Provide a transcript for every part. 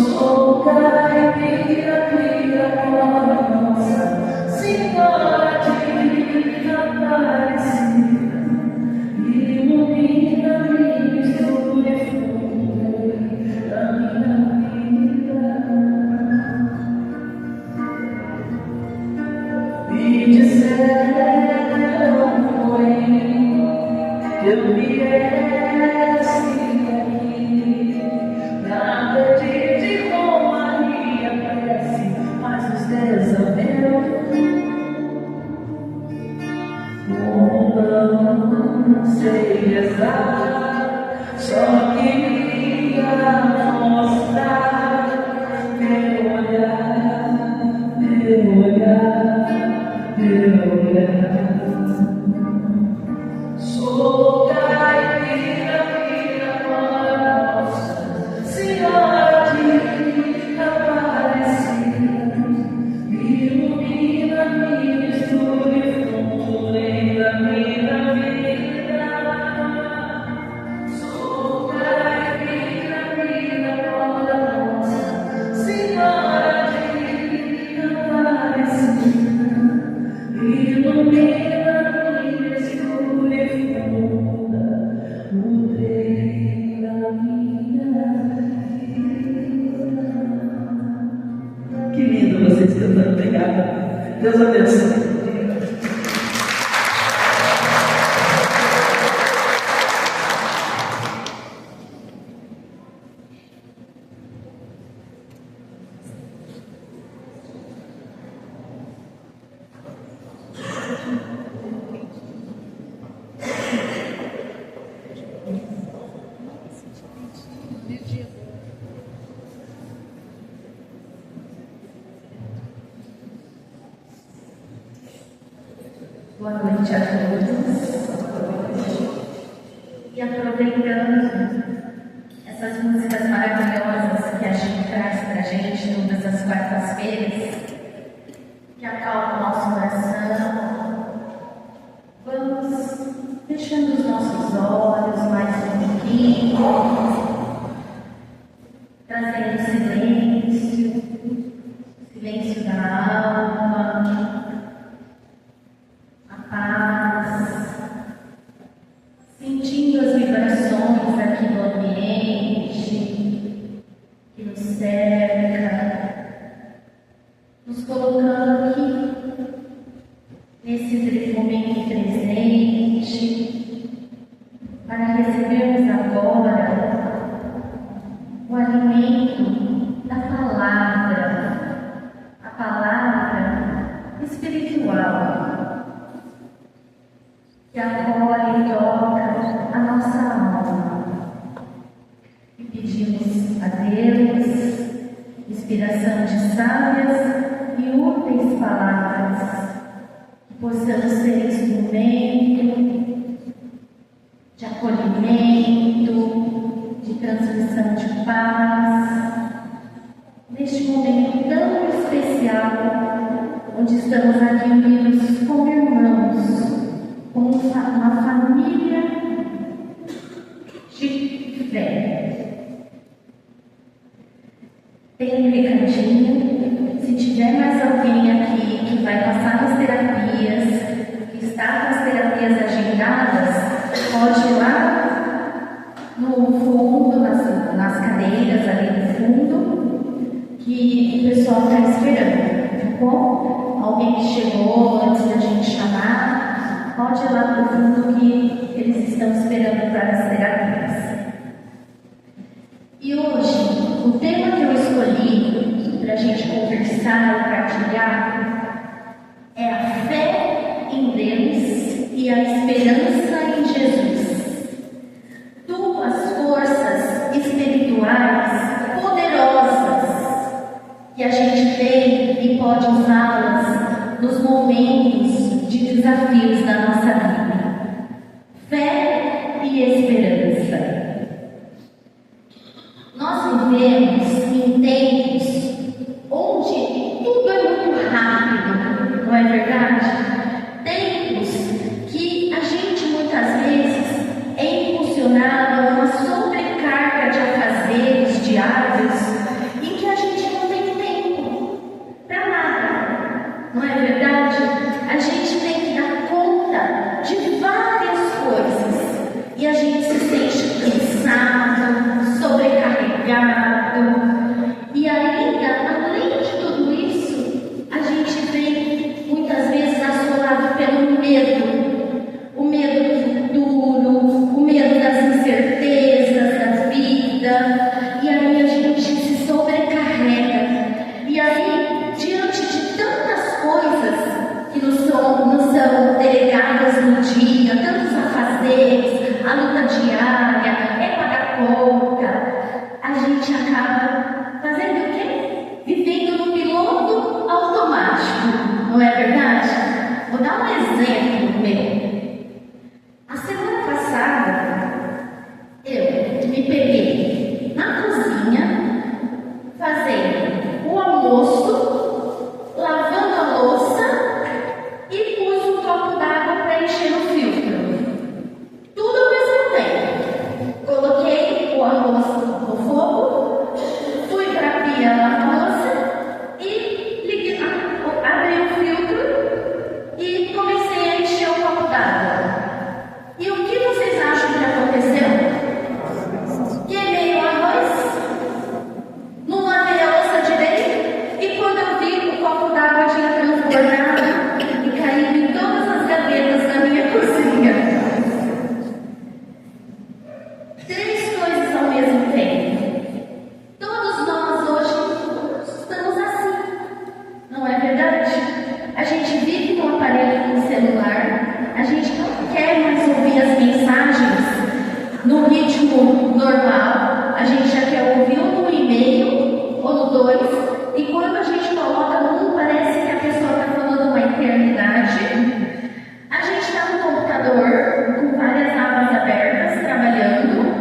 sou caipira, glória nossa Senhora Divina Aparecida, ilumina minha história funda da minha vida. Me disseram que eu viesse aqui pra pedir com Maria prece, mas os desafios não sei rezar, só queria mostrar meu olhar, meu olhar, meu olhar. Sou caipira, glória nossa Senhora Divina Aparecida, ilumina minha história funda da minha vida. Sou caipira, glória nossa Senhora Divina Aparecida, ilumina minha história funda, mudei da minha vida. Que lindo vocês cantando, obrigada. Deus abençoe. Boa noite a todos. E aproveitando essas músicas maravilhosas que a gente traz para a gente todas as quartas-feiras, que acalmam o nosso coração, vamos fechando os nossos olhos mais um pouquinho, trazendo silêncio, silêncio da alma, paz, sentindo as vibrações aqui do ambiente que nos cerca, nos colocando aqui nesse momento presente para recebermos agora o alimento da palavra, a palavra espiritual que acolhe e toca a nossa alma. E pedimos a Deus inspiração de sábias e úteis palavras, que possamos ser instrumento de acolhimento, de transmissão de paz, neste momento tão especial, onde estamos aqui unidos como irmãos, como uma família de fé. Tem um recadinho, se tiver mais alguém aqui que vai passar nas terapias, que está com as terapias agendadas, pode ir lá no fundo, nas cadeiras ali no fundo, que o pessoal está esperando, tá bom? Alguém que chegou antes da gente chamar, pode ir lá no fundo que eles estão esperando para as terapias. E hoje, o tema que eu escolhi para a gente conversar e partilhar é a fé em Deus e a esperança em Jesus. Duas forças espirituais poderosas que a gente tem e pode usá-las nos momentos de desafios da nossa vida. Fé e esperança. Nós vivemos em tempos onde tudo é muito rápido, não é verdade? Tempos que a gente muitas vezes é impulsionado a uma sobrecarga de afazeres diários, em que normal, a gente já quer ouvir um e-mail ou no dois, e quando a gente coloca no um, parece que a pessoa está falando uma eternidade. A gente está no computador, com várias abas abertas, trabalhando.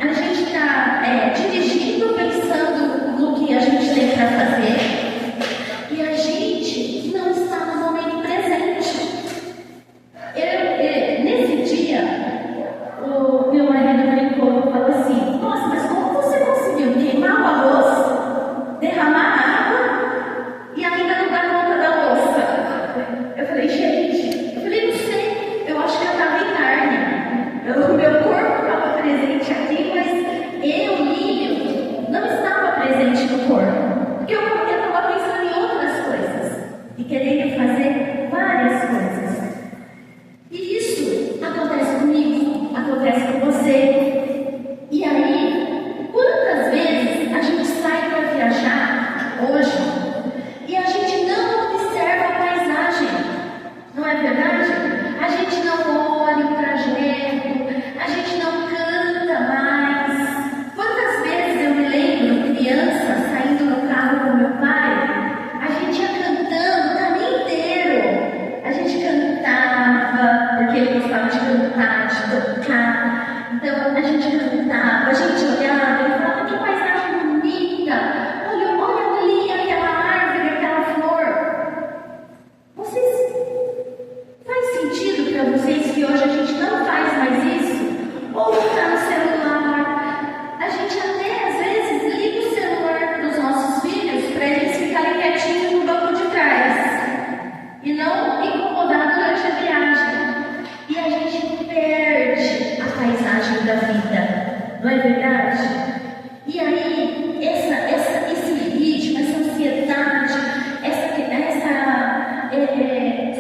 A gente está dirigindo, pensando no que a gente tem para fazer. E a gente não está no momento presente. Nesse dia, o meu marido brincou e falou assim: nossa, mas como você conseguiu queimar o arroz, derramar água e ainda não dar conta da louça? Eu falei, gente, não sei, eu acho que eu estava em Nárnia. O meu corpo estava presente aqui, mas Lírio, não estava presente no corpo. Porque eu estava pensando em outras coisas e querendo fazer várias coisas. E isso acontece comigo, acontece com você. E aí, quantas vezes a gente sai para viajar hoje e a gente não observa a paisagem? Não é verdade? A gente não olha o trajeto, a gente não canta mais. Quantas vezes eu me lembro, criança, saindo no carro com meu pai, a gente ia cantando o caminho inteiro. A gente cantava, porque ele gostava de cantar, de tocar. Então a gente cantava, a gente olhava e falava: que paisagem bonita! Olha ali aquela árvore, aquela flor. Vocês, faz sentido para vocês que hoje a gente não faz mais isso? Ou está no celular? A gente até às vezes liga o celular dos nossos filhos para eles ficarem quietinhos no banco de trás e não incomodar durante a viagem. E a gente perde a paisagem da vida, não é verdade? E aí, esse ritmo, essa ansiedade, essa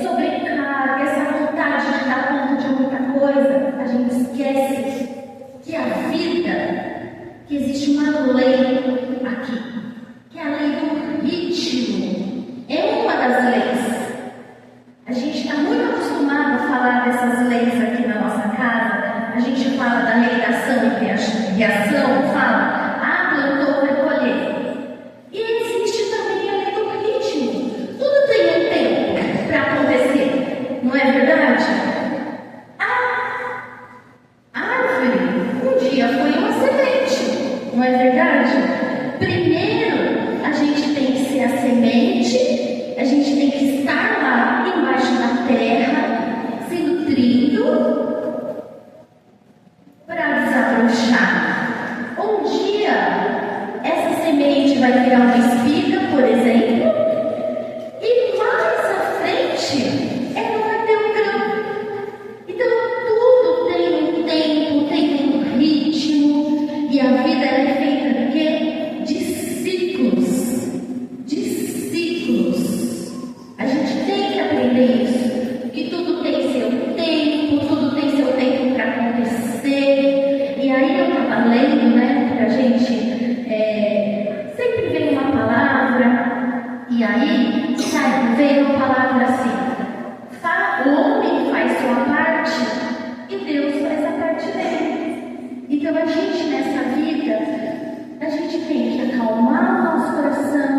sobrecarga, essa vontade de dar conta de muita coisa, a gente esquece que a vida, que existe uma lei aqui, que é a lei do ritmo, é uma das leis. A gente está muito acostumado a falar dessas leis aqui na nossa casa. A gente fala da lei da ação e reação, fala, plantou, vai colher. E existe também a lei do ritmo. Tudo tem um tempo para acontecer, não é verdade? A árvore um dia foi uma semente, não é verdade? Primeiro, a gente tem que ser a semente, a gente tem que estar lá embaixo da terra, se nutrindo, para desabrochar. Um dia, essa semente vai virar uma espiga, por exemplo, e mais à frente, ela vai ter um grão. Então, tudo tem um tempo, tem um ritmo, e a vida é feita de quê? De ciclos. De ciclos. A gente tem que aprender isso, que tudo tem seu tempo, tudo tem seu tempo para acontecer. E aí eu estava lendo, né, para a gente, sempre vem uma palavra, e aí veio uma palavra assim: o homem faz sua parte e Deus faz a parte dele. Então a gente nessa vida, a gente tem que acalmar o nosso coração,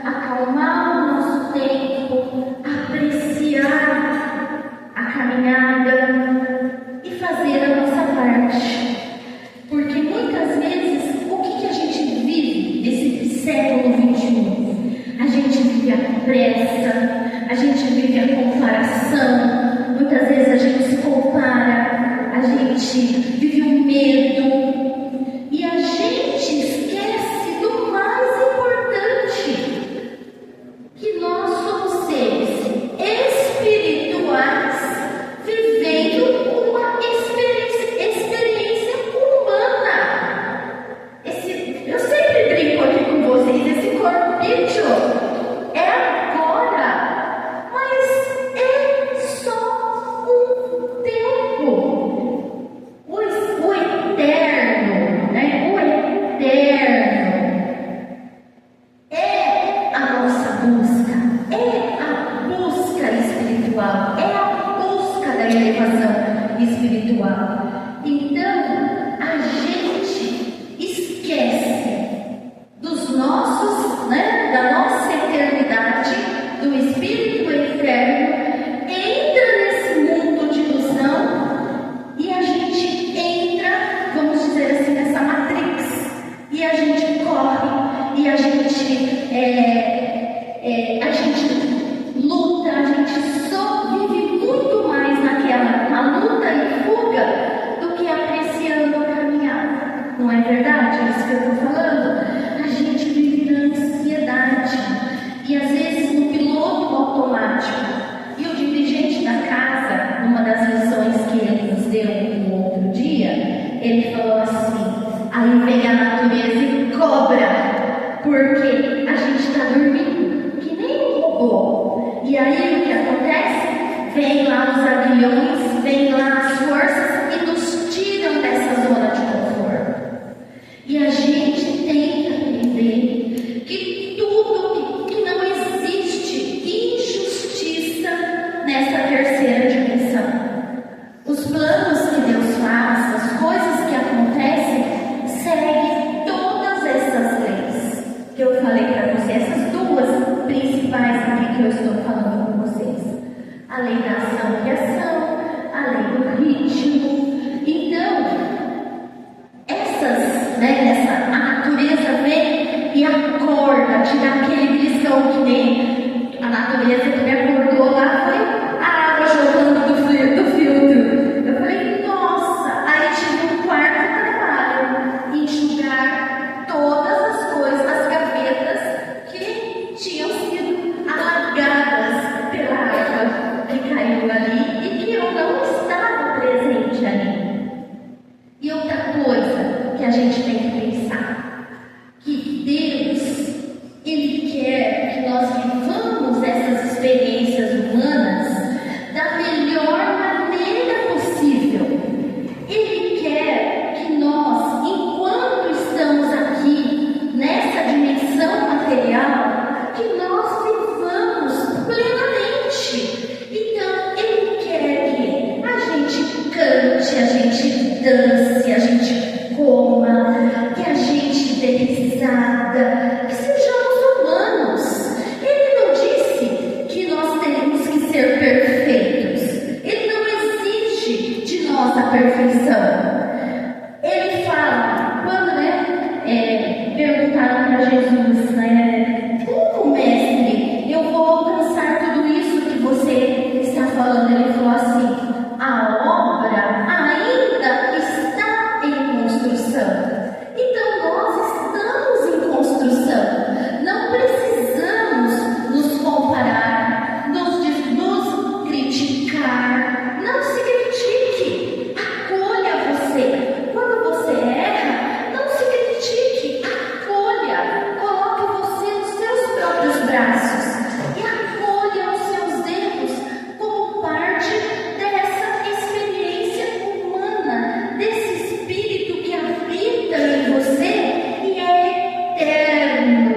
acalmar o nosso tempo, apreciar a caminhada e fazer a nossa parte. Porque muitas vezes, o que a gente vive nesse século XXI? A gente vive a pressa, a gente vive a comparação, muitas vezes a gente se compara, a gente vive o medo e a gente esquece do mais importante, que nós somos seres espirituais vivendo uma experiência humana. Eu sempre brinco aqui com vocês, esse corpício é agora, mas é só um tempo. O eterno, né? O eterno é a nossa busca, é a busca espiritual, é a busca da elevação espiritual. Então, a gente ele falou assim, aí vem a natureza e cobra, porque a gente está dormindo, que nem um robô. E aí o que acontece? Vem lá os aguilhões, vem lá as forças e nos tiram dessa zona de conforto. E a gente tem que aprender que tudo que não existe injustiça nessa terceira dimensão. Os planos que Deus faz, as coisas que acontecem, seguem todas essas leis que eu falei para vocês, essas duas principais aqui que eu estou falando com vocês. A lei da ação e reação, a lei do ritmo. Então, a natureza vem e acorda, tira aquele briscão que nem a natureza que me acordou lá, foi a água jogando do filtro. Eu falei, nossa, aí tive um quarto trabalho, enxugar todas as coisas, as gavetas que tinham sido alagadas pela água que caiu ali e que eu não estava presente ali. E outra coisa que a gente tem que pensar, que Deus, Ele quer que nós vivamos essas experiências humanas da melhor maneira possível. Ele quer que nós, enquanto estamos aqui, nessa dimensão material, que nós vivamos plenamente. Então, Ele quer que a gente cante, a gente dance, a gente coma, que a gente dê risada, que sejamos humanos. Ele não disse que nós temos que ser perfeitos. Ele não exige de nós a perfeição. Ele fala, quando perguntaram para Jesus, como mestre, eu vou alcançar tudo isso que você está falando? Ele falou assim, a obra ainda está em construção. Então nós estamos em construção. Não precisamos nos comparar, nos criticar. Não se critique. Acolha você. Quando você erra, não se critique. Acolha. Coloque você nos seus próprios braços e acolha os seus erros como parte dessa experiência humana, desse espírito que habita em você e é eterno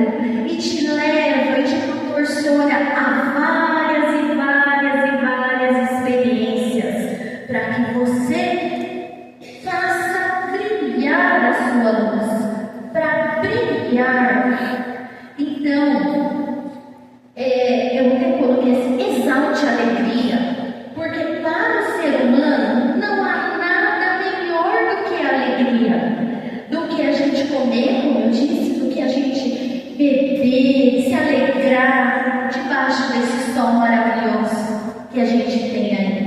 e te leva e te proporciona a várias e várias e várias experiências para que você faça brilhar a sua luz, para brilhar. Então, eu até coloquei assim, exalte a alegria, porque para o ser humano não há nada melhor do que a alegria, do que a gente comer, como eu disse, do que a gente beber, se alegrar debaixo desse sol maravilhoso que a gente tem aí.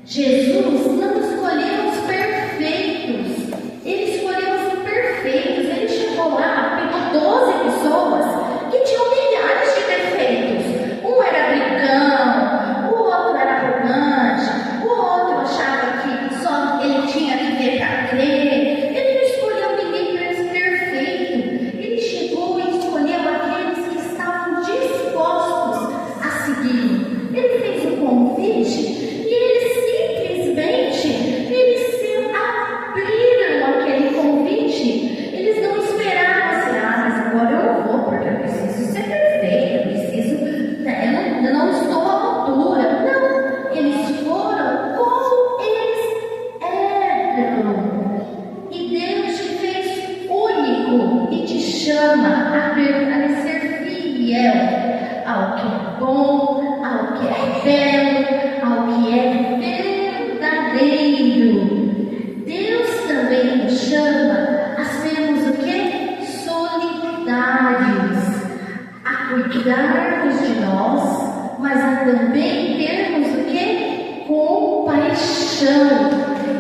Jesus não escolheu os perfeitos, Ele escolheu os imperfeitos. Ele chegou lá, pegou 12 pessoas que tinham milhares de defeitos. Um era brigão, o outro era arrogante, o outro achava que só ele tinha que ver para crer. Ele não escolheu ninguém perfeito. Ele chegou e escolheu aqueles que estavam dispostos a seguir. Ele fez o convite e eles se abriram àquele convite. Eles não esperaram assim, mas agora eu vou, porque eu preciso ser perfeito, eu não estou à altura. Não, eles foram como eles eram. E Deus te fez único e te chama a permanecer fiel ao que é bom, ao que é belo, ao que é verdadeiro. Deus também nos chama a sermos o que? Solidários, a cuidarmos de nós, mas a também termos o que? Compaixão.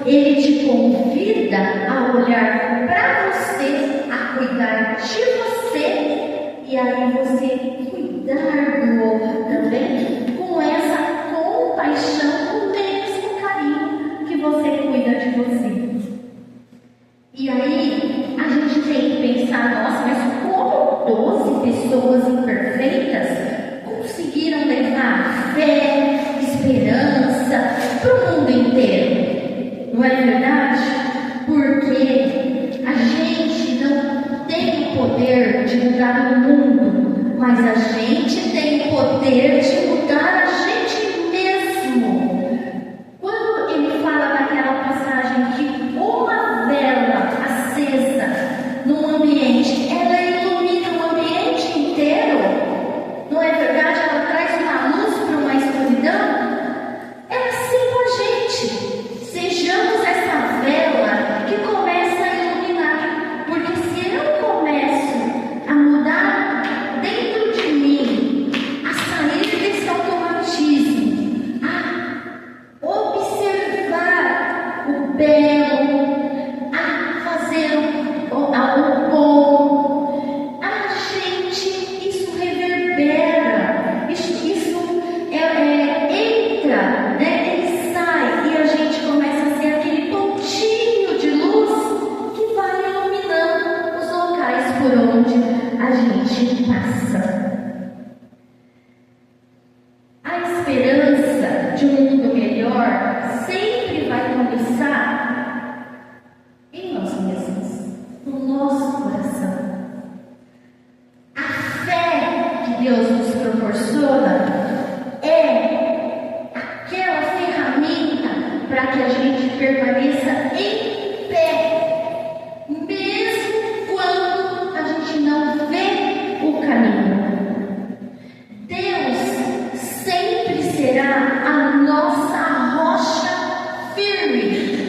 Ele te convida a olhar para você, a cuidar de você, e aí você cuidar do outro também, com essa compaixão, com o mesmo carinho que você cuida de você. mas a gente tem o poder de mudar a gente mesmo. Quando ele fala naquela passagem que uma vela acesa num ambiente, ela ilumina o ambiente inteiro, não é verdade? Ela traz uma luz para uma escuridão. É assim com a gente. Sejamos essa vela que começa a iluminar, porque se eu começo a mudar dentro de mim, a sair desse automatismo, a observar o belo, a fazer o bom, a gente, isso reverbera, isso entra, né? Ele sai e a gente começa a ser aquele pontinho de luz que vai iluminando os locais por onde a gente passa. A esperança de um mundo melhor sempre vai começar em nós mesmos, no nosso coração. A fé que Deus nos proporciona é aquela ferramenta para que a gente permaneça em pé, mesmo quando a gente não vê o caminho. Deus sempre será a nossa rocha firme,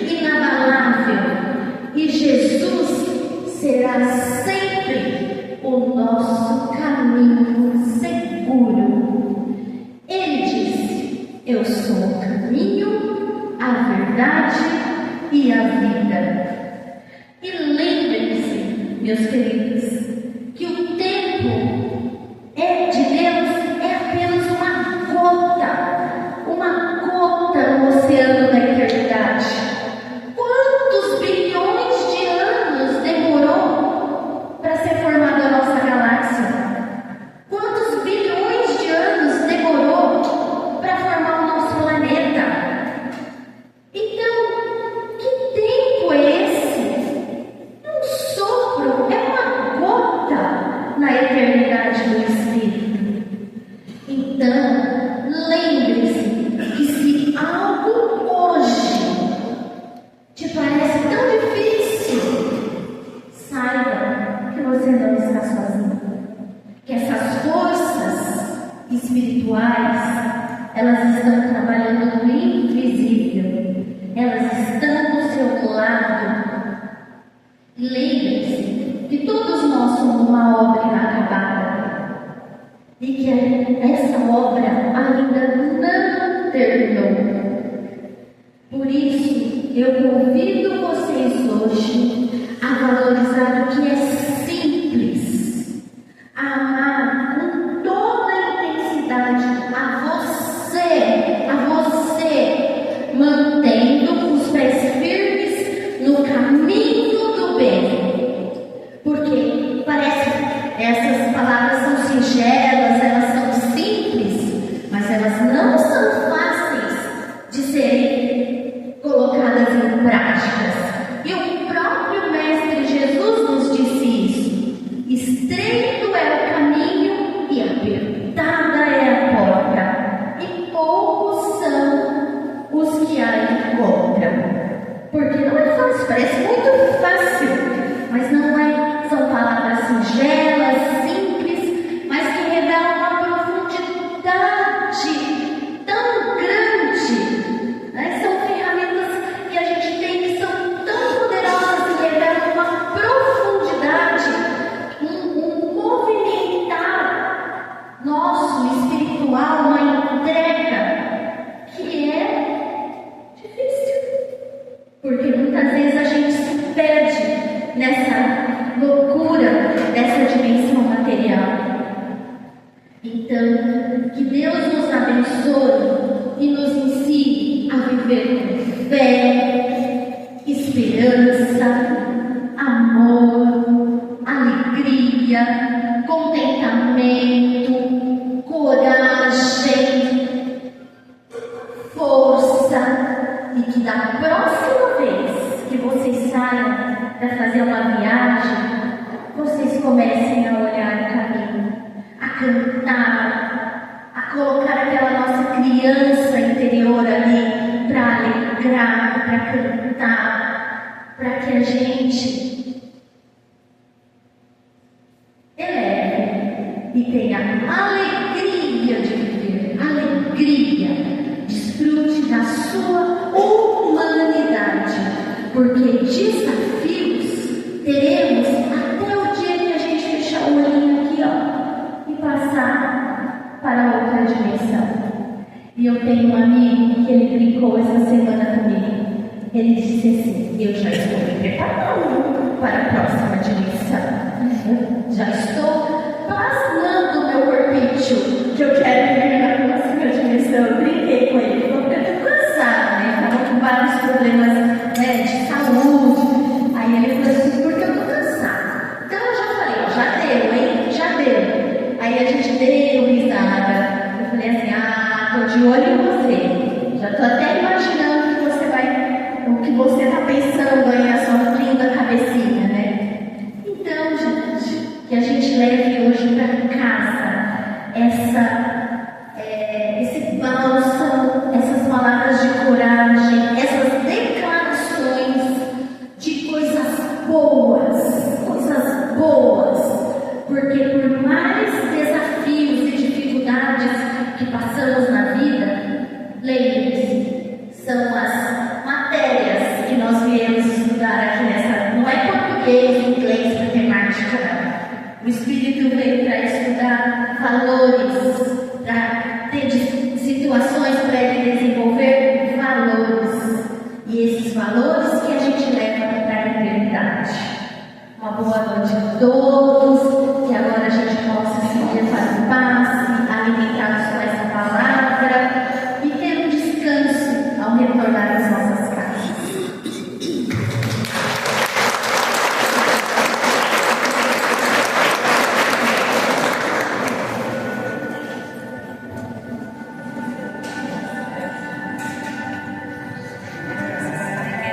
inabalável, e Jesus será sempre o nosso caminho seguro. Ele disse: eu sou o caminho, a verdade e a vida. E lembrem-se, meus queridos, que o tempo de Deus é apenas uma gota no oceano da eternidade. Quantos bilhões de anos demorou para ser formada a nossa galáxia? Quantos bilhões de anos demorou para formar o nosso planeta? Então, que tempo é esse? É um sopro, é uma gota na eternidade do Espírito. Então, lembre-se que se algo hoje te parece tão difícil, saiba que você não está sozinho. Que essas forças espirituais, elas estão trabalhando no invisível. Elas estão do seu lado. Lembre-se que todos nós somos uma obra inacabada. E que essa obra ainda não terminou. Por isso, eu convido vocês hoje a valorizar o que é simples, a amar com toda a intensidade a você, mantendo os pés firmes no caminho do bem. Porque parece que essas palavras são singelas, elas são simples, mas elas não são fáceis de serem colocadas em práticas. E o próprio Mestre Jesus nos disse isso: estreito é o caminho e apertada é a porta, e poucos são os que a encontram. Porque não é fácil, parece muito fácil, mas não é. São palavras singelas, simples, mas que revelam uma profundidade tão grande, né? São ferramentas que a gente tem que são tão poderosas e revelam uma profundidade, um movimentar nosso espiritual, uma entrega que é difícil, porque muitas vezes a gente se perde nessa loucura dessa dimensão material. Então, que Deus nos abençoe e nos ensine a viver com fé, esperança, amor, alegria, contentamento, coragem, força, e que da próxima vez que vocês saiam para fazer uma viagem, vocês comecem a olhar o caminho, a cantar, a colocar aquela nossa criança interior ali para alegrar, para cantar, para que a gente eleve e tenha alegria de viver, alegria, desfrute da sua humanidade, porque desafios teremos até o dia que a gente fechar o olhinho aqui, ó, e passar para outra dimensão. E eu tenho um amigo que ele brincou essa semana comigo. Ele disse assim: eu já estou me preparando para a próxima dimensão. Já estou plasmando o meu corpinho que eu quero viver na próxima dimensão. Eu brinquei com ele, porque eu estou cansada, né? Estava com vários problemas, né, de saúde. Aí ele falou assim: porque eu estou cansada. Então eu já falei: já deu, hein? Já deu. Aí a gente deu risada. Eu falei assim: estou de olho em você. Já estou até imaginando o que você está pensando aí na sua linda cabecinha, né? Então, gente, que a gente leve hoje para casa esse bálsamo, essas palavras de coragem, essas declarações de coisas boas, porque por mais desafios e dificuldades que passamos na vida, lembre-se, são as matérias que nós viemos estudar aqui nessa. Não é português, inglês, matemática, não. O Espírito veio para estudar valores, para ter situações para ele desenvolver valores. E esses valores que a gente leva para a eternidade. Uma boa noite a todos.